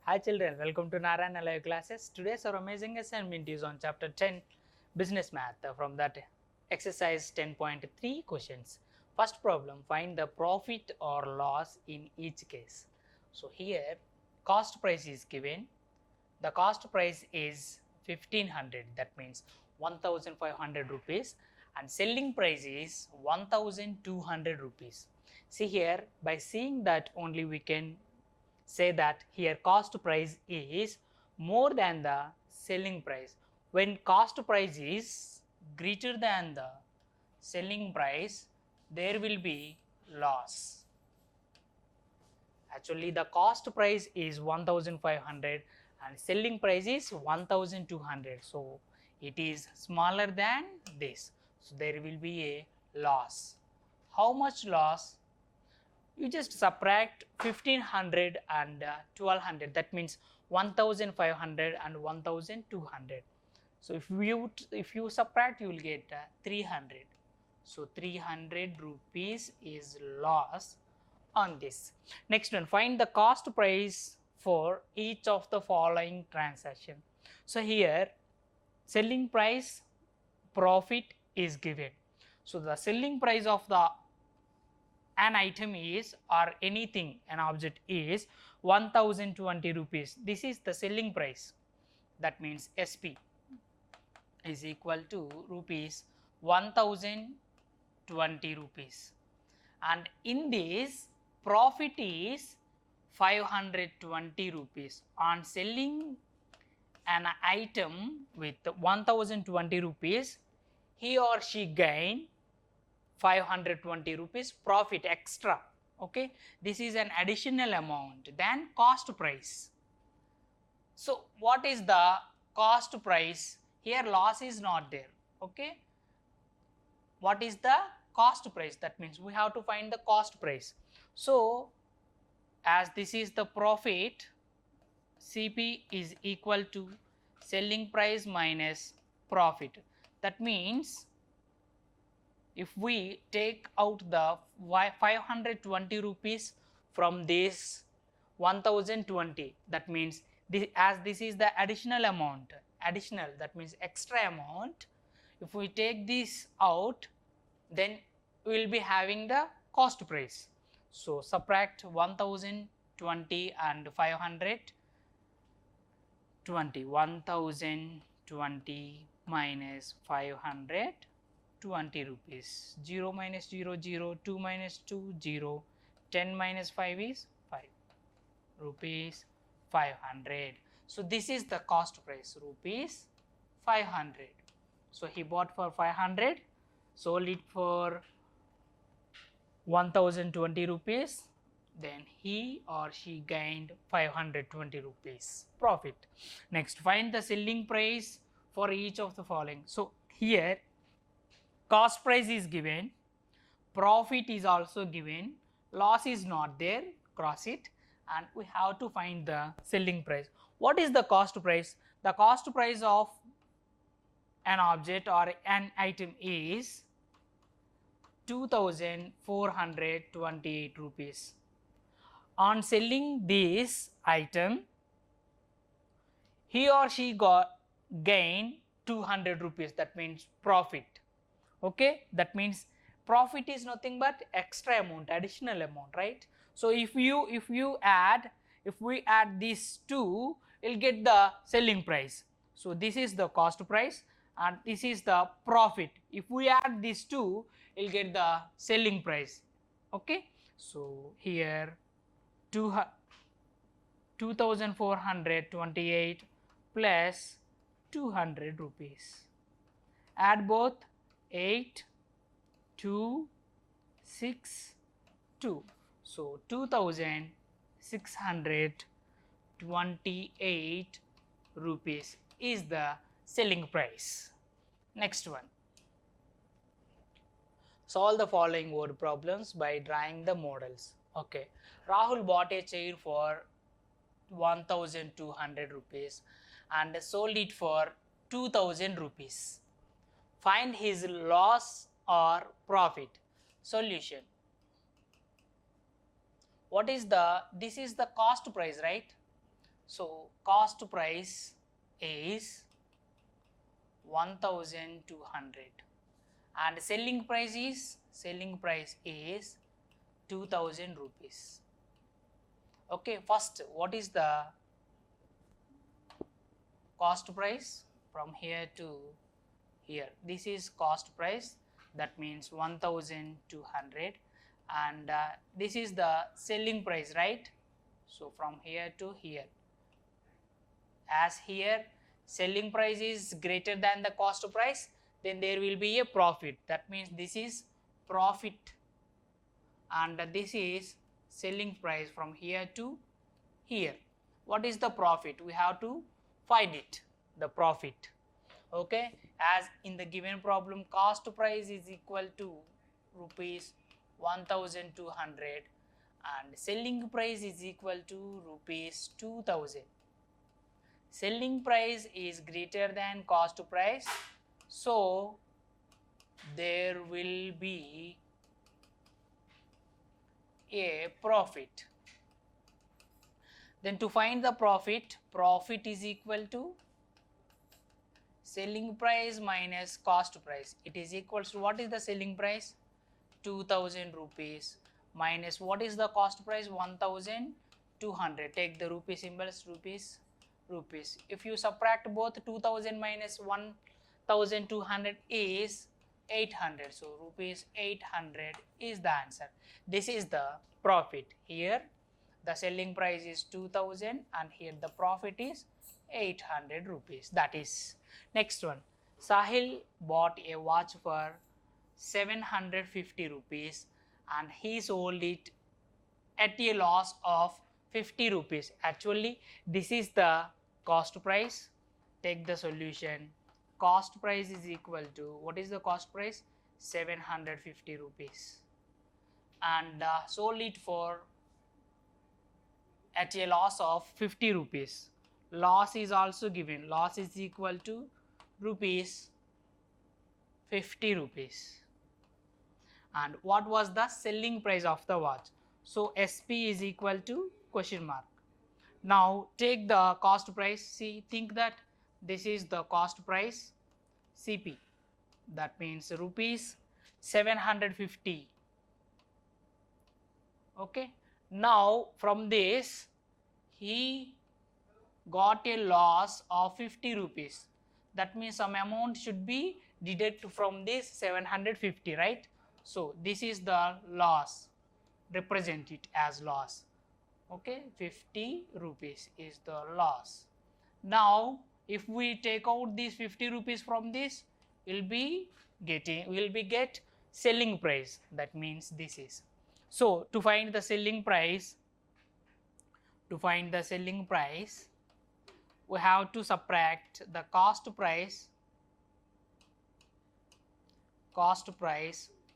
Hi children, welcome to Narayana Live classes. Today's our amazing assignment is on chapter 10 business math from that exercise 10.3 questions. First problem, find the profit or loss in each case. So here cost price is given. The cost price is 1500, that means 1500 rupees, and selling price is 1200 rupees. See here, by seeing that only we can say that here cost price is more than the selling price. When cost price is greater than the selling price, there will be loss. Actually the cost price is 1500 and selling price is 1200, so it is smaller than this, so there will be a loss. How much loss? You just subtract 1500 and 1200, that means 1500 and 1200. So if you subtract, you will get 300. So 300 rupees is loss on this. Next one, find the cost price for each of the following transaction. So here selling price, profit is given. So the selling price of the an item is, or anything, an object is 1020 rupees. This is the selling price, that means SP is equal to rupees 1020 rupees, and in this profit is 520 rupees. On selling an item with 1020 rupees, he or she gain 520 rupees profit extra. Okay, this is an additional amount than cost price. So what is the cost price? Here loss is not there. Okay, what is the cost price? That means we have to find the cost price. So as this is the profit, CP is equal to selling price minus profit. That means if we take out the 520 rupees from this 1020, that means as this is the additional amount, that means extra amount, if we take this out, then we will be having the cost price. So subtract 1020 and 520, 1020 minus 520 rupees. 0 minus 0, 0, 2 minus 2, 0, 10 minus 5 is 5 rupees 500. So this is the cost price, rupees 500. So he bought for 500, sold it for 1020 rupees, then he or she gained 520 rupees profit. Next, find the selling price for each of the following. So here cost price is given, profit is also given, loss is not there, cross it, and we have to find the selling price. What is the cost price? The cost price of an object or an item is 2428 rupees. On selling this item, he or she gained 200 rupees, that means profit. Okay, that means profit is nothing but extra amount, additional amount, right? So if we add these two, you'll get the selling price. So this is the cost price and this is the profit. If we add these two, you'll get the selling price. Okay, so here 2428 plus 200 rupees. Add both, 8, 2, 6, 2. So 2628 rupees is the selling price. Next one. Solve the following word problems by drawing the models. Okay, Rahul bought a chair for 1200 rupees and sold it for 2000 rupees. Find his loss or profit. Solution. What is this is the cost price, right? So cost price is 1200 and selling price is 2000 rupees. Okay, first what is the cost price from here to here? This is cost price, that means 1200, and this is the selling price, right? So from here to here, as here selling price is greater than the cost price, then there will be a profit, that means this is profit, and this is selling price from here to here. What is the profit? We have to find it, the profit. Okay, as in the given problem, cost price is equal to rupees 1200 and selling price is equal to rupees 2000. Selling price is greater than cost price, so there will be a profit. Then to find the profit, profit is equal to selling price minus cost price. It is equals to, what is the selling price? 2000 rupees minus what is the cost price? 1200. Take the rupee symbols, rupees, rupees. If you subtract both, 2000 minus 1200 is 800. So rupees 800 is the answer. This is the profit. Here the selling price is 2000 and here the profit is 800 rupees. That is next one. Sahil bought a watch for 750 rupees and he sold it at a loss of 50 rupees. Actually, this is the cost price. Take the solution. Cost price is equal to, what is the cost price? 750 rupees. And sold it for at a loss of 50 rupees. Loss is also given. Loss is equal to rupees 50 rupees. And what was the selling price of the watch? So SP is equal to question mark. Now take the cost price. See, think that this is the cost price, CP. That means rupees 750. Okay. Now from this he got a loss of 50 rupees. That means some amount should be deducted from this 750, right? So this is the loss. Represent it as loss. Okay, 50 rupees is the loss. Now if we take out these 50 rupees from this, we'll be get selling price. That means this is. So to find the selling price, we have to subtract the cost price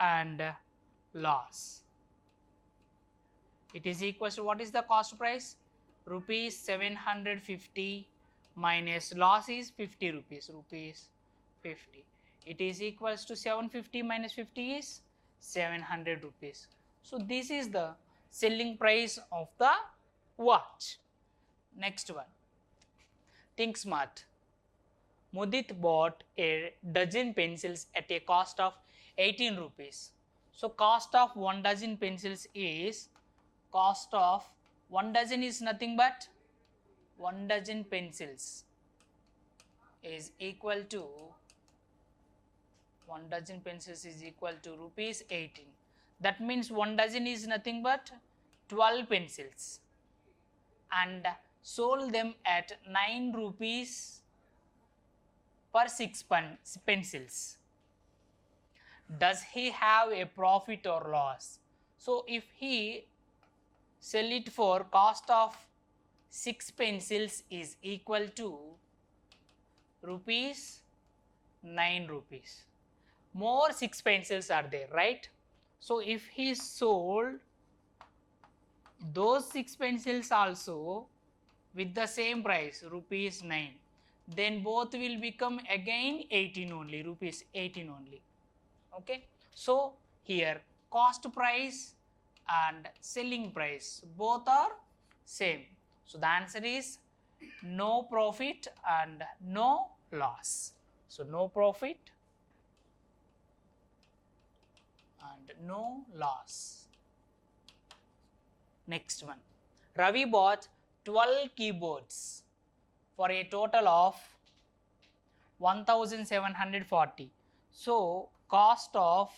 and loss. It is equals to, what is the cost price? Rupees 750 minus loss is 50 rupees, rupees 50. It is equals to 750 minus 50 is 700 rupees. So this is the selling price of the watch. Next one. Think smart. Mudit bought a dozen pencils at a cost of 18 rupees. So cost of 1 dozen pencils is, cost of 1 dozen is nothing but 1 dozen pencils is equal to, 1 dozen pencils is equal to rupees 18. That means 1 dozen is nothing but 12 pencils and sold them at 9 rupees per 6 pencils. Does he have a profit or loss? So if he sell it for cost of 6 pencils is equal to rupees 9 rupees. More 6 pencils are there, right? So if he sold those 6 pencils also with the same price, rupees 9, then both will become again 18 only, rupees 18 only. Okay. So here cost price and selling price both are same. So the answer is no profit and no loss. So no profit and no loss. Next one, Ravi bought 12 keyboards for a total of 1740. So cost of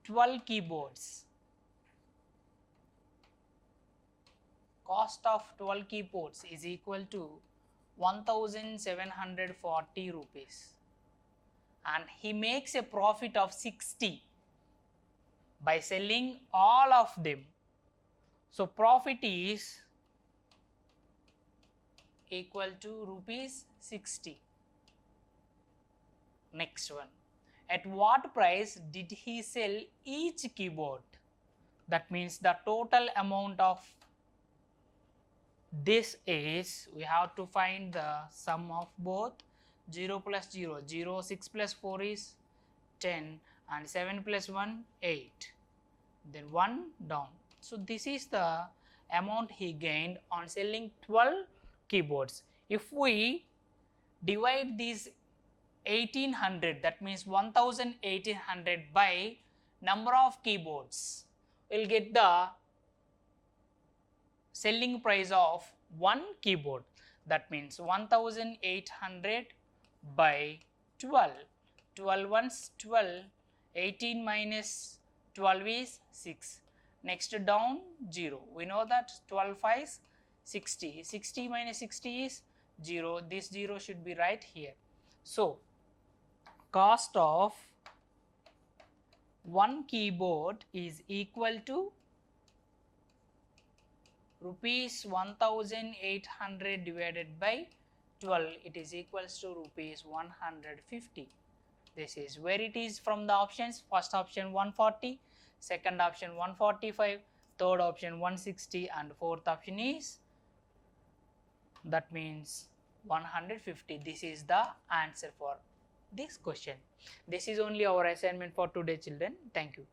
12 keyboards, is equal to 1740 rupees, and he makes a profit of 60 by selling all of them. So profit is equal to rupees 60. Next one, at what price did he sell each keyboard? That means the total amount of this is, we have to find the sum of both. 0 plus 0, 0, 6 plus 4 is 10, and 7 plus 1, 8, then 1 down. So this is the amount he gained on selling 12 keyboards. If we divide these 1800, that means 1800 by number of keyboards, we'll get the selling price of one keyboard. That means 1800 by 12. 12 ones 12, 18 minus 12 is 6. Next down 0. We know that 12 is 60. 60 minus 60 is 0. This 0 should be right here. So cost of one keyboard is equal to rupees 1800 divided by 12, it is equals to rupees 150. This is where it is from the options. First option 140, second option 145, third option 160, and fourth option is, that means 150. This is the answer for this question. This is only our assignment for today, children. Thank you.